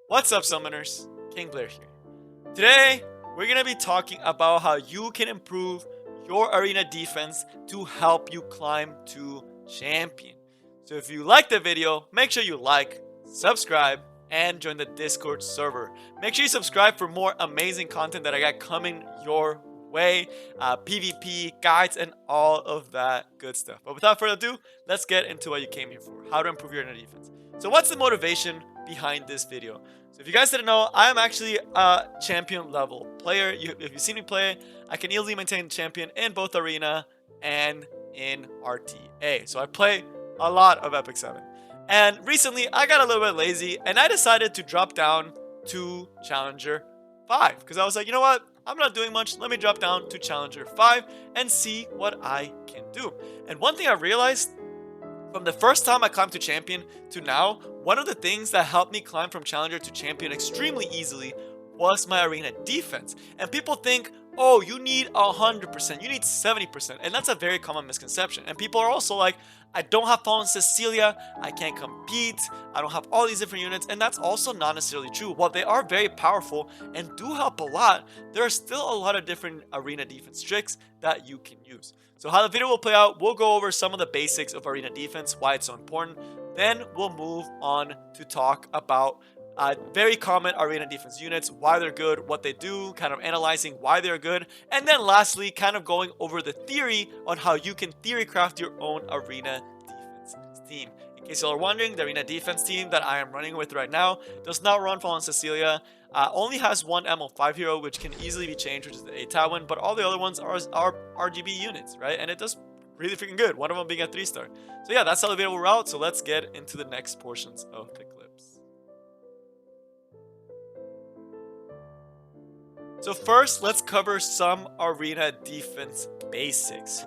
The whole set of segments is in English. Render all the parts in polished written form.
What's up, summoners? King Blair here. Today, we're gonna be talking about how you can improve your arena defense to help you climb to champion. So if you like the video, make sure you like, subscribe, and join the Discord server. Make sure you subscribe for more amazing content that I got coming your way, PvP, guides, and all of that good stuff. But without further ado, let's get into what you came here for, how to improve your arena defense. So what's the motivation behind this video? So if you guys didn't know, I am actually a champion level player. If you've seen me play, I can easily maintain champion in both arena and in RTA. So I play a lot of Epic 7. And recently, I got a little bit lazy and I decided to drop down to Challenger 5. Because I was like, you know what? I'm not doing much. Let me drop down to Challenger 5 and see what I can do. And one thing I realized from the first time I climbed to champion to now, one of the things that helped me climb from challenger to champion extremely easily was my arena defense. And people think, oh, you need 100%, you need 70%. And that's a very common misconception. And people are also like, I don't have Fallen Cecilia, I can't compete, I don't have all these different units. And that's also not necessarily true. While they are very powerful and do help a lot, there are still a lot of different arena defense tricks that you can use. So how the video will play out, we'll go over some of the basics of arena defense, why it's so important. Then we'll move on to talk about very common arena defense units, why they're good, what they do, kind of analyzing why they're good. And then lastly, kind of going over the theory on how you can theory craft your own arena defense team. In case you are wondering, the arena defense team that I am running with right now does not run Fallen Cecilia. Only has one ML5 hero, which can easily be changed, which is the Atawin, but all the other ones are RGB units, right? And it does really freaking good, one of them being a 3-star. So yeah, that's how the video will route, so let's get into the next portions of the clips. So first, let's cover some arena defense basics.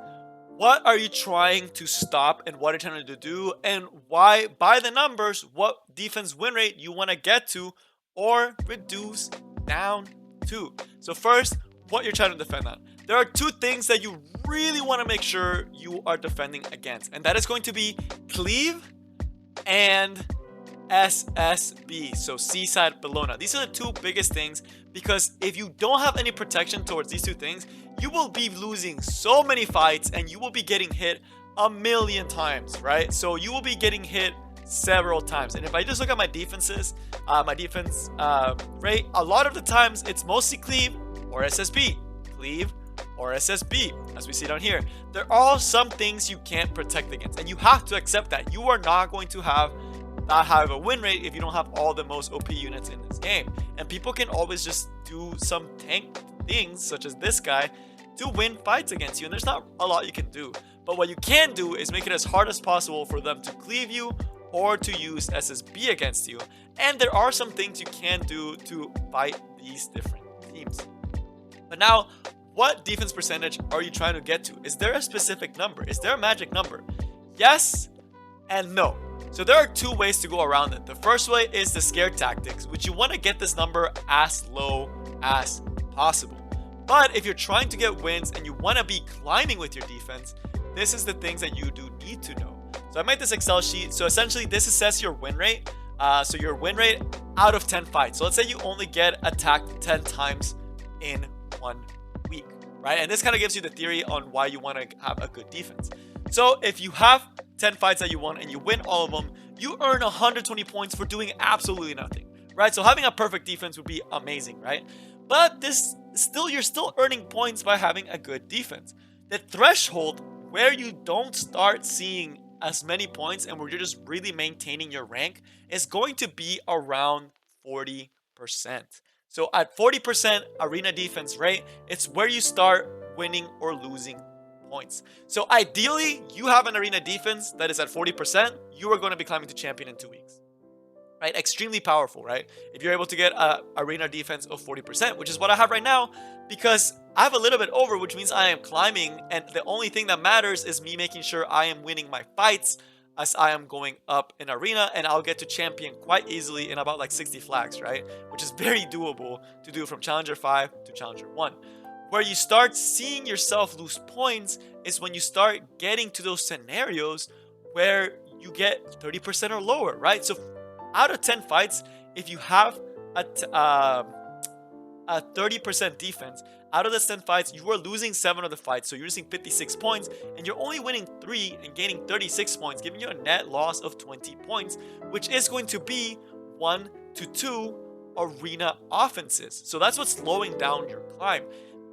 What are you trying to stop and what are you trying to do, and why, by the numbers, what defense win rate you want to get to or reduce down to. So first, what you're trying to defend on. There are two things that you really want to make sure you are defending against, and that is going to be cleave and SSB, so Seaside Bellona. These are the two biggest things, because if you don't have any protection towards these two things, you will be losing so many fights and you will be getting hit a million times, right? So you will be getting hit several times. And if I just look at my defenses, my defense rate, a lot of the times it's mostly cleave or SSB, cleave or SSB, as we see down here. There are some things you can't protect against, and you have to accept that. You are not going to have that high of a win rate if you don't have all the most OP units in this game. And people can always just do some tank things, such as this guy, to win fights against you, and there's not a lot you can do. But what you can do is make it as hard as possible for them to cleave you or to use SSB against you. And there are some things you can do to fight these different teams. But now, what defense percentage are you trying to get to? Is there a specific number? Is there a magic number? Yes and no. So there are two ways to go around it. The first way is the scare tactics, which you want to get this number as low as possible. But if you're trying to get wins and you want to be climbing with your defense, this is the things that you do need to know. So I made this Excel sheet. So essentially this assesses your win rate. So your win rate out of 10 fights. So let's say you only get attacked 10 times in 1 week, right? And this kind of gives you the theory on why you want to have a good defense. So if you have 10 fights that you won and you win all of them, you earn 120 points for doing absolutely nothing, right? So having a perfect defense would be amazing, right? But you're still earning points by having a good defense. The threshold where you don't start seeing as many points and where you're just really maintaining your rank is going to be around 40%. So at 40% arena defense rate, it's where you start winning or losing points. So ideally, you have an arena defense that is at 40%, you are going to be climbing to champion in 2 weeks. Right? Extremely powerful, right? If you're able to get a arena defense of 40%, which is what I have right now, because I have a little bit over, which means I am climbing, and the only thing that matters is me making sure I am winning my fights as I am going up in arena, and I'll get to champion quite easily in about like 60 flags, right? Which is very doable to do from Challenger 5 to Challenger 1. Where you start seeing yourself lose points is when you start getting to those scenarios where you get 30% or lower, right? So out of 10 fights, if you have a 30% defense, out of the 10 fights, you are losing 7 of the fights. So you're losing 56 points, and you're only winning 3 and gaining 36 points, giving you a net loss of 20 points, which is going to be 1 to 2 arena offenses. So that's what's slowing down your climb.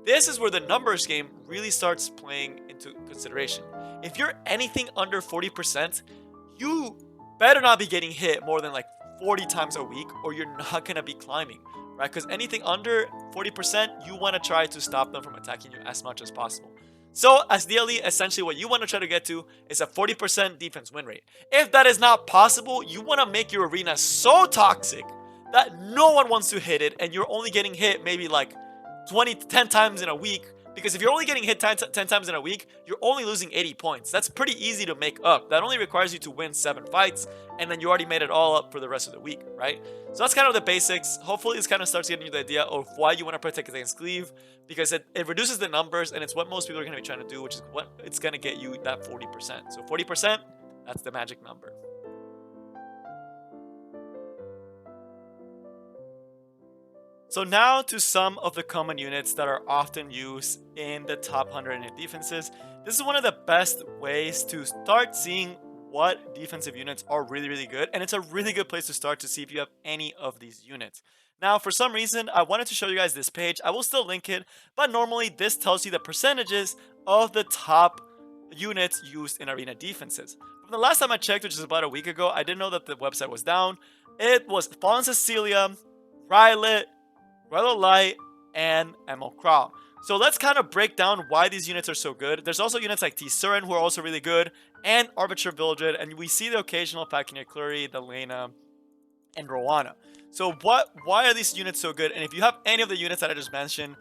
This is where the numbers game really starts playing into consideration. If you're anything under 40%, you better not be getting hit more than like 40 times a week, or you're not going to be climbing, right? Because anything under 40%, you want to try to stop them from attacking you as much as possible. So ideally, essentially what you want to try to get to is a 40% defense win rate. If that is not possible, you want to make your arena so toxic that no one wants to hit it, and you're only getting hit maybe like 10 times in a week. Because if you're only getting hit 10 times in a week, you're only losing 80 points. That's pretty easy to make up. That only requires you to win 7 fights, and then you already made it all up for the rest of the week, right? So that's kind of the basics. Hopefully this kind of starts getting you the idea of why you want to protect against Cleave, because it reduces the numbers, and it's what most people are going to be trying to do, which is what it's going to get you that 40%. So 40%, that's the magic number. So now to some of the common units that are often used in the top 100 defenses. This is one of the best ways to start seeing what defensive units are really, really good. And it's a really good place to start to see if you have any of these units. Now, for some reason, I wanted to show you guys this page. I will still link it, but normally this tells you the percentages of the top units used in arena defenses. From the last time I checked, which is about a week ago, I didn't know that the website was down. It was Fallen Cecilia, Rylet, Relo Light, and Emerald Claw. So let's kind of break down why these units are so good. There's also units like T-Surin who are also really good, and Arbiter Vildred, and we see the occasional Falconeer Clury, the Lena, and Rowana. So why are these units so good? And if you have any of the units that I just mentioned,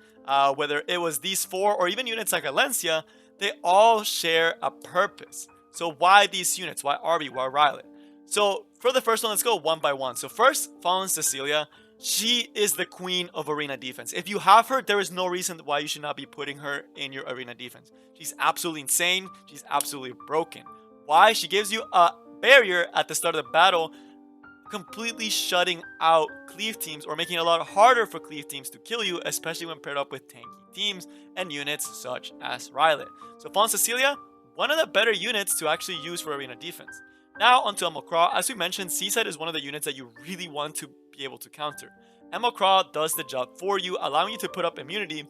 whether it was these 4 or even units like Alencia, they all share a purpose. So why these units? Why Arby? Why Rylet? So for the first one, let's go one by one. So first, Fallen Cecilia. She is the queen of arena defense. If you have her, there is no reason why you should not be putting her in your arena defense. She's absolutely insane. She's absolutely broken. Why? She gives you a barrier at the start of the battle, completely shutting out cleave teams, or making it a lot harder for cleave teams to kill you, especially when paired up with tanky teams and units such as Rylet. So Fallen Cecilia, one of the better units to actually use for arena defense. Now onto Emerald Claw. As we mentioned, Seaside is one of the units that you really want to be able to counter. Emerald Claw does the job for you, allowing you to put up immunity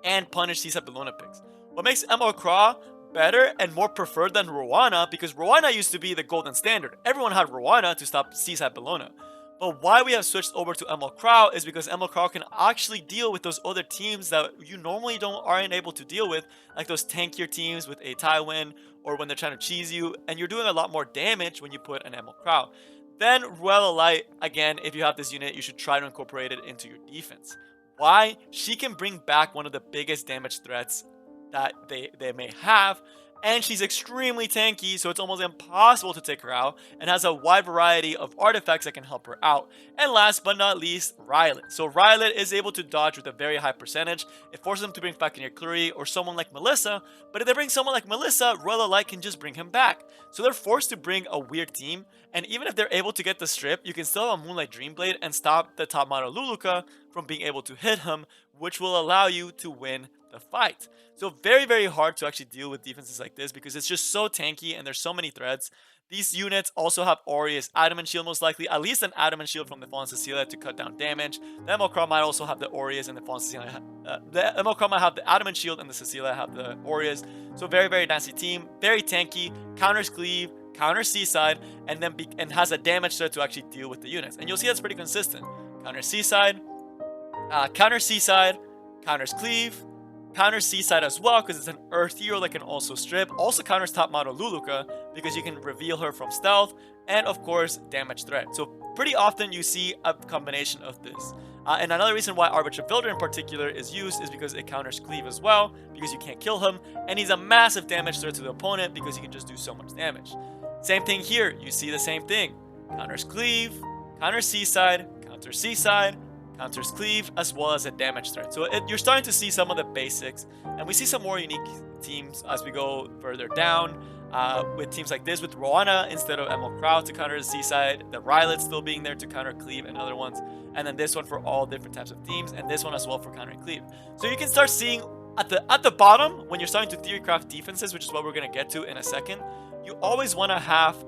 and punish Seaside Bellona picks. What makes Emerald Claw better and more preferred than Rowana, because Rowana used to be the golden standard. Everyone had Rowana to stop Seaside Bellona. But why we have switched over to Emerald Claw is because Emerald Claw can actually deal with those other teams that you normally aren't able to deal with, like those tankier teams with a Tywin, or when they're trying to cheese you, and you're doing a lot more damage when you put an Emerald Claw. Then Relo Light, again, if you have this unit, you should try to incorporate it into your defense. Why? She can bring back one of the biggest damage threats that they may have, and she's extremely tanky, so it's almost impossible to take her out, and has a wide variety of artifacts that can help her out. And last but not least, Rylet. So Rylet is able to dodge with a very high percentage. It forces them to bring Falconeer Clury or someone like Melissa, but if they bring someone like Melissa, Relo Light can just bring him back. So they're forced to bring a weird team, and even if they're able to get the strip, you can still have a Moonlight Dreamblade and stop the top model Luluka from being able to hit him, which will allow you to win the fight. So very, very hard to actually deal with defenses like this because it's just so tanky and there's so many threads. These units also have Aureus Adamant Shield, most likely, at least an Adamant Shield from the Fallen Cecilia to cut down damage. The Emerald Claw might also have the Aureus, and the Fallen Cecilia. The Emerald Claw might have the Adamant Shield, and the Cecilia have the Aureus. So very, very nasty team, very tanky, counters Cleave, counters Seaside, and then has a damage threat to actually deal with the units. And you'll see that's pretty consistent. Counters Seaside, counters Cleave, counters Seaside as well because it's an earth hero that can also strip. Also counters top model Luluka because you can reveal her from stealth, and of course damage threat. So pretty often you see a combination of this. And another reason why Arbiter Vildred in particular is used is because it counters Cleave as well, because you can't kill him, and he's a massive damage threat to the opponent because he can just do so much damage. Same thing here, you see the same thing. Counters Cleave, counters Seaside, counters Seaside, counters Cleave, as well as a damage threat. So you're starting to see some of the basics, and we see some more unique teams as we go further down. with teams like this, with Roana instead of Emerald Crow to counter the Seaside, the Rylet still being there to counter Cleave and other ones, and then this one for all different types of teams, and this one as well for countering Cleave. So you can start seeing at the bottom, when you're starting to theorycraft defenses, which is what we're going to get to in a second, you always want to have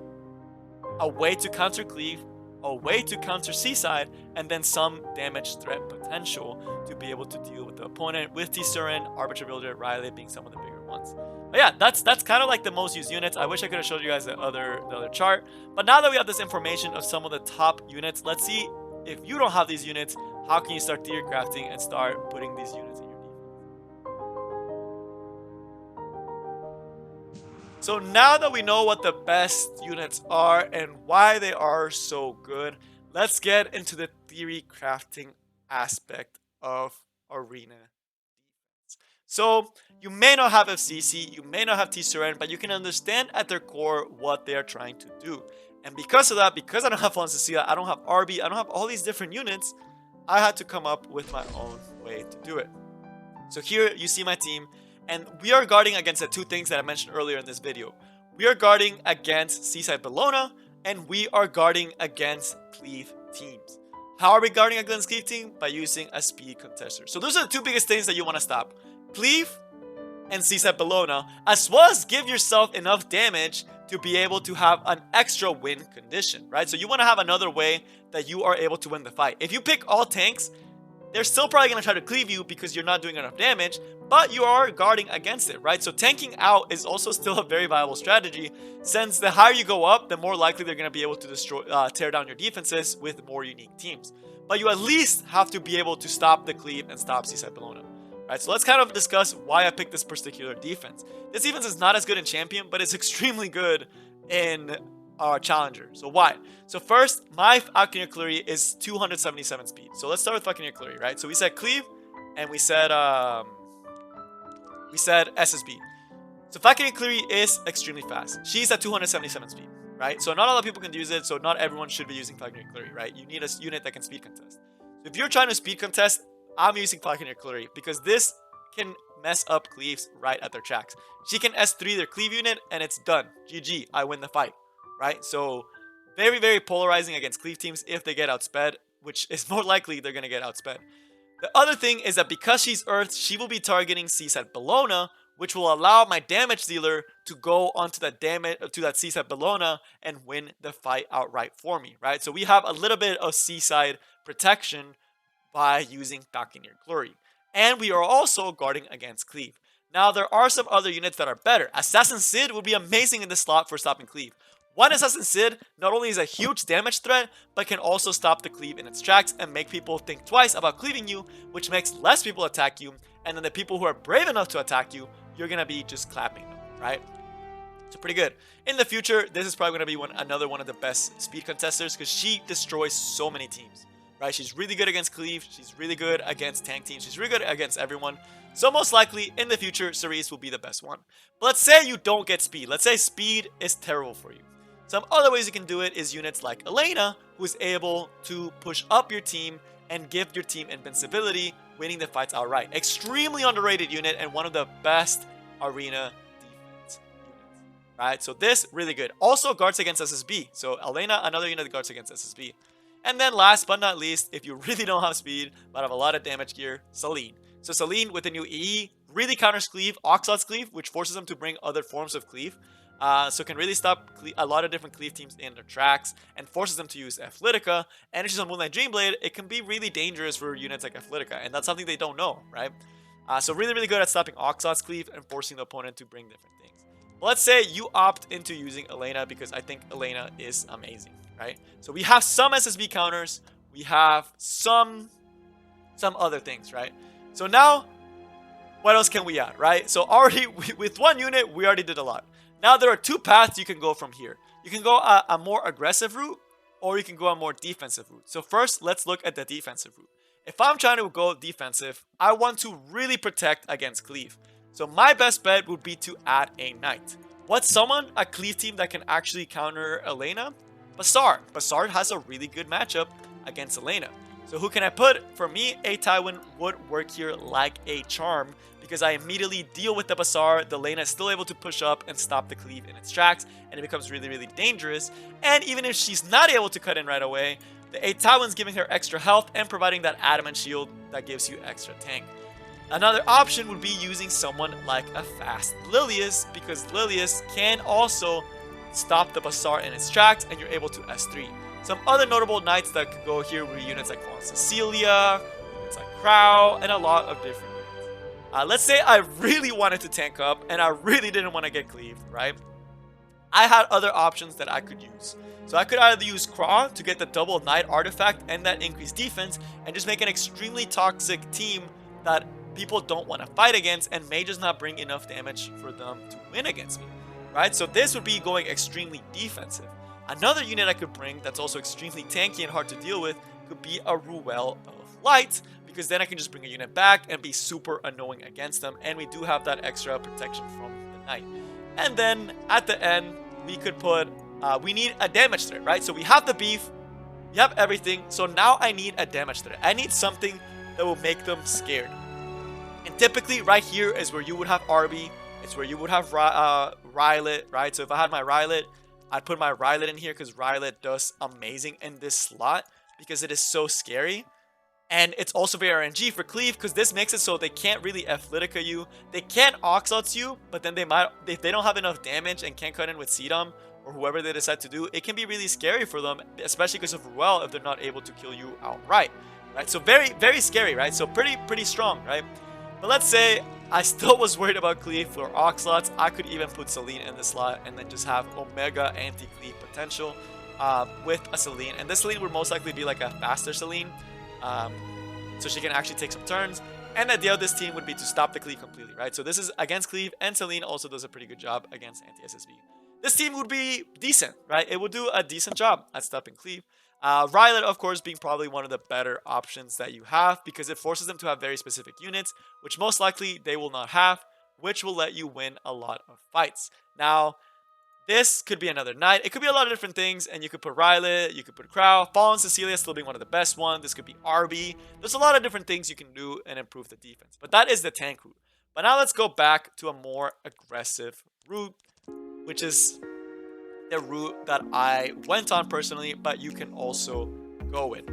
a way to counter Cleave, a way to counter Seaside, and then some damage threat potential to be able to deal with the opponent, with T-Surin, Arbiter Builder, Rylet being some of the bigger ones. But yeah, that's kind of like the most used units. I wish I could have showed you guys the other chart. But now that we have this information of some of the top units, let's see if you don't have these units, how can you start theory crafting and start putting these units in your defense? So now that we know what the best units are and why they are so good, let's get into the theory crafting aspect of Arena. So you may not have FCC, you may not have T-Surin, but you can understand at their core what they are trying to do. And because of that, because I don't have Fallen Cecilia, I don't have Arby, I don't have all these different units, I had to come up with my own way to do it. So here you see my team, and we are guarding against the two things that I mentioned earlier in this video. We are guarding against Seaside Bellona, and we are guarding against Cleave teams. How are we guarding against Cleave team? By using a speed contester. So those are the two biggest things that you want to stop. Cleave and Seaside Bellona, as well as give yourself enough damage to be able to have an extra win condition, right? So you want to have another way that you are able to win the fight. If you pick all tanks, they're still probably going to try to cleave you because you're not doing enough damage, but you are guarding against it, right? So tanking out is also still a very viable strategy, since the higher you go up, the more likely they're going to be able to destroy, tear down your defenses with more unique teams. But you at least have to be able to stop the cleave and stop Seaside Bellona. Right, so let's kind of discuss why I picked this particular defense. This defense is not as good in Champion, but it's extremely good in Challenger. So why? So first, my Falconeer Clary is 277 speed. So let's start with Falconeer Clary, right? So we said Cleave, and we said SSB. So Falconeer Clary is extremely fast. She's at 277 speed, right? So not a lot of people can use it, so not everyone should be using Falconeer Clary, right? You need a unit that can speed contest. So if you're trying to speed contest, I'm using Falconeer Clary because this can mess up Cleaves right at their tracks. She can S3 their Cleave unit and it's done. GG, I win the fight, right? So very, very polarizing against Cleave teams if they get outsped, which is more likely they're going to get outsped. The other thing is that because she's Earth, she will be targeting Seaside Bellona, which will allow my damage dealer to go onto that that Seaside Bellona and win the fight outright for me, right? So we have a little bit of Seaside protection by using Falconeer Clary. And we are also guarding against Cleave. Now, there are some other units that are better. Assassin Sid would be amazing in this slot for stopping Cleave. One Assassin Sid not only is a huge damage threat, but can also stop the Cleave in its tracks and make people think twice about cleaving you, which makes less people attack you. And then the people who are brave enough to attack you, you're going to be just clapping them, right? So pretty good. In the future, this is probably going to be another one of the best speed contesters because she destroys so many teams. Right, she's really good against Cleave, she's really good against tank teams, she's really good against everyone. So most likely, in the future, Cerise will be the best one. But let's say you don't get speed. Let's say speed is terrible for you. Some other ways you can do it is units like Elena, who is able to push up your team and give your team invincibility, winning the fights outright. Extremely underrated unit and one of the best arena defense units. Right, so this, really good. Also guards against SSB. So Elena, another unit that guards against SSB. And then last but not least, if you really don't have speed, but have a lot of damage gear, Celine. So Celine with the new EE really counters Cleave, Oxalot's Cleave, which forces them to bring other forms of Cleave. So can really stop a lot of different Cleave teams in their tracks and forces them to use Athletica. And if she's on Moonlight Dreamblade, it can be really dangerous for units like Athletica. And that's something they don't know, right? So really, really good at stopping Oxalot's Cleave and forcing the opponent to bring different things. But let's say you opt into using Elena because I think Elena is amazing. Right? So we have some SSB counters, we have some other things, right? So now, what else can we add, right? So already, with one unit, we already did a lot. Now there are two paths you can go from here. You can go a more aggressive route, or you can go a more defensive route. So first, let's look at the defensive route. If I'm trying to go defensive, I want to really protect against Cleave. So my best bet would be to add a Knight. What's a Cleave team that can actually counter Elena? Basard. Basard has a really good matchup against Elena. So who can I put? For me, a Tywin would work here like a charm because I immediately deal with the Bazaar. The Lena is still able to push up and stop the cleave in its tracks, and it becomes really, really dangerous. And even if she's not able to cut in right away, the a Tywin's giving her extra health and providing that adamant shield that gives you extra tank. Another option would be using someone like a fast Lilius, because Lilius can also stop the Bazaar in its tracks and you're able to S3. Some other notable knights that could go here would be units like Fawn Cecilia, units like Crow, and a lot of different units. Let's say I really wanted to tank up and I really didn't want to get cleaved, right? I had other options that I could use. So I could either use Craw to get the double knight artifact and that increased defense and just make an extremely toxic team that people don't want to fight against and may just not bring enough damage for them to win against me, right? So this would be going extremely defensive. Another unit I could bring that's also extremely tanky and hard to deal with could be a Ruel of Light, because then I can just bring a unit back and be super annoying against them, and we do have that extra protection from the knight. And then at the end, we could put, we need a damage threat, right? So we have the beef, we have everything, so now I need a damage threat. I need something that will make them scared. And typically right here is where you would have Arby, it's where you would have Rylot, right? So if I had my Rylot, I'd put my Rylot in here because Rylot does amazing in this slot because it is so scary. And it's also very RNG for Cleave because this makes it so they can't really Athletica you. They can't Oxalots you, but then they might, if they don't have enough damage and can't cut in with Sedum or whoever they decide to do, it can be really scary for them, especially because of Ruel if they're not able to kill you outright, right? So very, very scary, right? So pretty strong, right? But let's say I still was worried about Cleave for Oxalots. I could even put Selene in the slot and then just have Omega anti-Cleave potential with a Selene. And this Selene would most likely be like a faster Selene. So she can actually take some turns. And the idea of this team would be to stop the Cleave completely, right? So this is against Cleave, and Selene also does a pretty good job against anti-SSB. This team would be decent, right? It would do a decent job at stopping Cleave. Rylot, of course, being probably one of the better options that you have because it forces them to have very specific units, which most likely they will not have, which will let you win a lot of fights. Now, this could be another knight. It could be a lot of different things, and you could put Rylot, you could put Crow, Fallen Cecilia still being one of the best ones. This could be Arby. There's a lot of different things you can do and improve the defense, but that is the tank route. But now let's go back to a more aggressive route, which is the route that I went on personally, but you can also go with.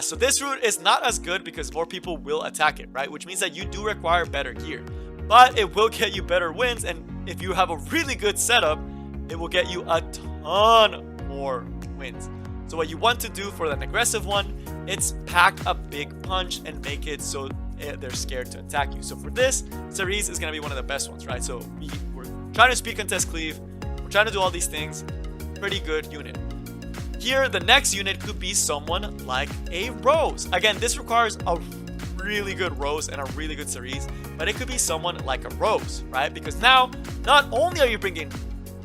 So this route is not as good because more people will attack it, right? Which means that you do require better gear, but it will get you better wins. And if you have a really good setup, it will get you a ton more wins. So what you want to do for an aggressive one, it's pack a big punch and make it so they're scared to attack you. So for this, Cerise is going to be one of the best ones, right? So we're trying to speed contest Cleave, we're trying to do all these things. Pretty good unit. Here, the next unit could be someone like a Rose. Again, this requires a really good Rose and a really good Cerise, but it could be someone like a Rose, right? Because now, not only are you bringing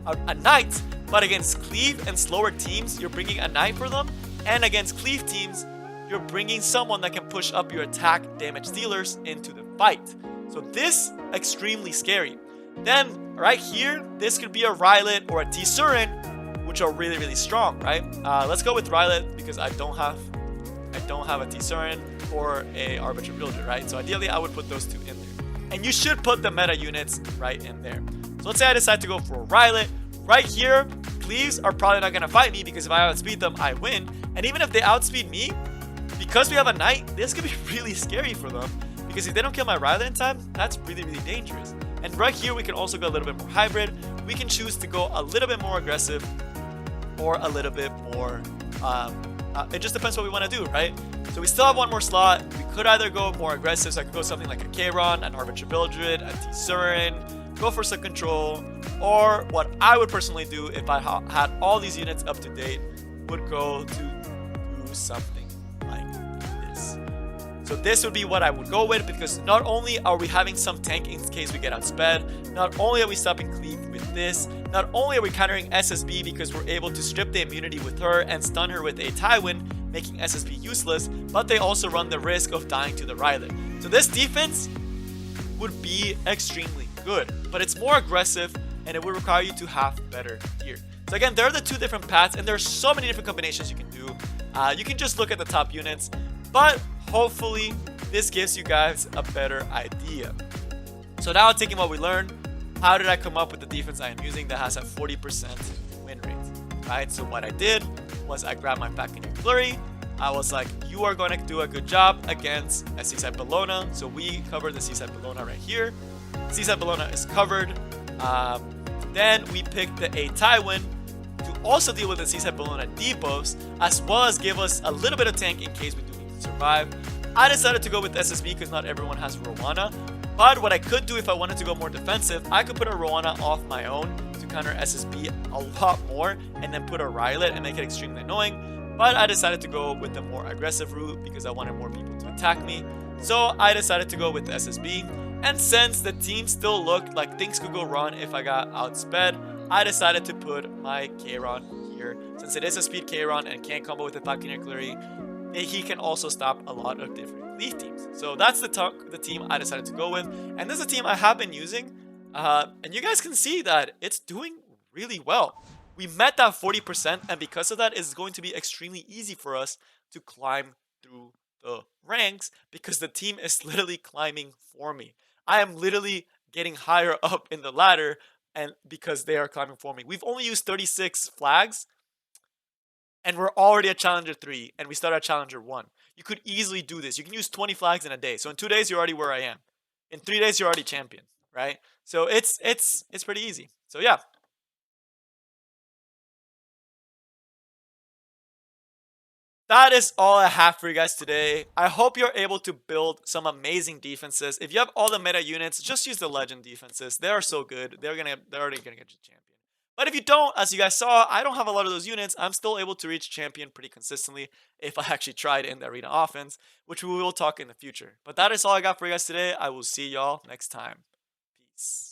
a knight, but against Cleave and slower teams, you're bringing a knight for them, and against Cleave teams, you're bringing someone that can push up your attack damage dealers into the fight. So this, extremely scary. Then, right here, this could be a Rylot or a T-Surin, which are really, really strong, right? Let's go with Rylot because I don't have a T-Surin or a Arbiter Builder, right? So ideally, I would put those two in there. And you should put the meta units right in there. So let's say I decide to go for a Rylot. Right here, Cleaves are probably not going to fight me because if I outspeed them, I win. And even if they outspeed me, because we have a knight, this could be really scary for them. Because if they don't kill my Rylot in time, that's really, really dangerous. And right here, we can also go a little bit more hybrid. We can choose to go a little bit more aggressive or a little bit more, it just depends what we want to do, right? So we still have one more slot. We could either go more aggressive, so I could go something like a Kayron, an Arbiter Bildred, a T-Surin, go for some control, or what I would personally do if I had all these units up to date, would go to do something like this. So this would be what I would go with, because not only are we having some tank in case we get outsped, not only are we stopping Cleave with this, not only are we countering SSB because we're able to strip the immunity with her and stun her with a Tywin, making SSB useless, but they also run the risk of dying to the Rylot. So this defense would be extremely good, but it's more aggressive and it would require you to have better gear. So again, there are the two different paths, and there are so many different combinations you can do. You can just look at the top units. But hopefully this gives you guys a better idea. So now taking what we learned, how did I come up with the defense I am using that has a 40% win rate, right? So what I did was I grabbed my Falconeer Flurry. I was like, you are going to do a good job against a Seaside Bellona. So we covered the Seaside Bellona right here. Seaside Bellona is covered. Then we picked the A Tywin to also deal with the Seaside Bellona debuffs, as well as give us a little bit of tank in case we do need to survive. I decided to go with SSB because not everyone has Rowana. But what I could do if I wanted to go more defensive, I could put a Rowana off my own to counter SSB a lot more, and then put a Rylet and make it extremely annoying. But I decided to go with the more aggressive route because I wanted more people to attack me. So I decided to go with the SSB. And since the team still looked like things could go wrong if I got outsped, I decided to put my Kayron here. Since it is a speed Kayron and can't combo with the Falconeer Flurry, he can also stop a lot of different Leaf teams. So that's the team I decided to go with. And this is a team I have been using. And you guys can see that it's doing really well. We met that 40%, and because of that, it's going to be extremely easy for us to climb through the ranks because the team is literally climbing for me. I am literally getting higher up in the ladder, and because they are climbing for me. We've only used 36 flags, and we're already at Challenger 3, and we start at Challenger 1. You could easily do this. You can use 20 flags in a day. So in 2 days, you're already where I am. In 3 days, you're already champion, right? So it's pretty easy. So yeah. That is all I have for you guys today. I hope you're able to build some amazing defenses. If you have all the meta units, just use the legend defenses. They are so good. They're already gonna get you champion. But if you don't, as you guys saw, I don't have a lot of those units. I'm still able to reach champion pretty consistently if I actually tried in the arena offense, which we will talk in the future. But that is all I got for you guys today. I will see y'all next time. Peace.